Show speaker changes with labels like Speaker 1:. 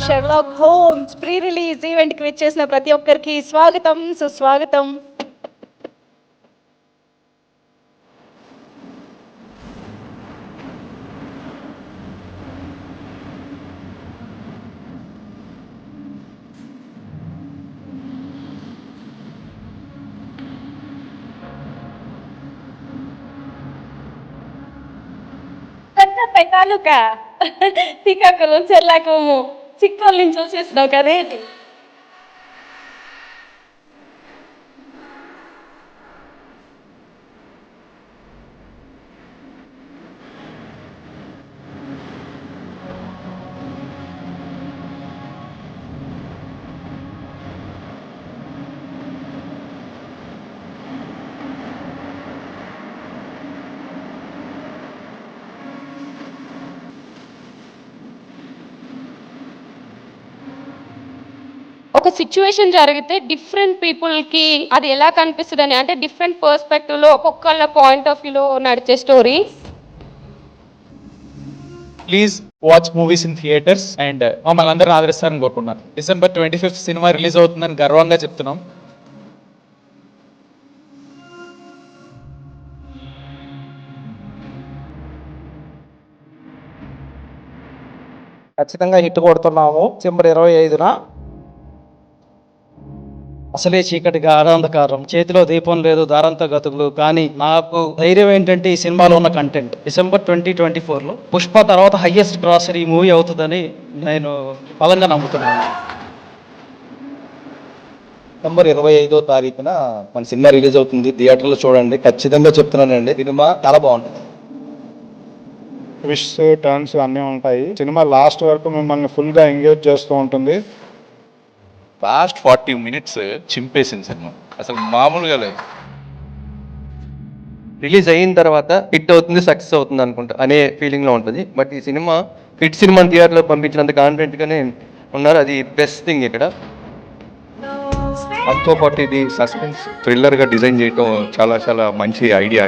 Speaker 1: Sherlock Holmes pre release event కి విచ్చేసిన ప్రతి ఒక్కరికి స్వాగతం సుస్వాగతం. పెట్టాలుక శ్రీకాకుళం చెర్లాకము చిక్కల నుంచి వచ్చేసినావు కదేంటి? ఒక సిచ్యువేషన్ జరిగితే డిఫరెంట్ పీపుల్కి అది ఎలా కనిపిస్తుంది అని, అంటే డిఫరెంట్ పర్స్పెక్టివ్లో ఒక్కొక్కళ్ళ పాయింట్ ఆఫ్ వ్యూలో నడిచే story.
Speaker 2: Please watch movies in theatres and మమ్మల్ని అందరూ ఆదరిస్తారని కోరుకున్నాను. December 25th సినిమా రిలీజ్ అవుతుందని గర్వంగా చెప్తున్నాం.
Speaker 3: ఖచ్చితంగా హిట్ కొడుతున్నాము. December 25న అసలే చీకటిగా ఆనందకారం, చేతిలో దీపం లేదు దారంతో గతుకులు. కానీ నాకు ధైర్యం ఏంటంటే ఈ సినిమాలో ఉన్న కంటెంట్. December 2024లో పుష్ప తర్వాత హైయెస్ట్ గ్రాసరీ మూవీ అవుతుందని నేను బలంగా నమ్ముతున్నాను.
Speaker 4: December 25వ తారీఖున మన సినిమా రిలీజ్ అవుతుంది. థియేటర్లో చూడండి. ఖచ్చితంగా చెప్తున్నానండి, సినిమా చాలా బాగుంటుంది.
Speaker 5: ట్విస్ట్ టర్న్స్ అన్నీ ఉంటాయి. సినిమా లాస్ట్ వరకు మిమ్మల్ని ఫుల్గా ఎంగేజ్ చేస్తూ ఉంటుంది.
Speaker 6: లాస్ట్ 40 minutes చింపేసింది సినిమా, అసలు మామూలుగా లేదు.
Speaker 7: రిలీజ్ అయిన తర్వాత హిట్ అవుతుంది, సక్సెస్ అవుతుంది అనుకుంటా అనే ఫీలింగ్లో ఉంటుంది. బట్ ఈ సినిమా హిట్ సినిమాని థియేటర్లో పంపించినంత కాన్ఫిడెంట్గానే ఉన్నారు. అది బెస్ట్ థింగ్ ఇక్కడ.
Speaker 6: దాంతో పాటు ఇది సస్పెన్స్ థ్రిల్లర్గా డిజైన్ చేయడం చాలా చాలా మంచి ఐడియా.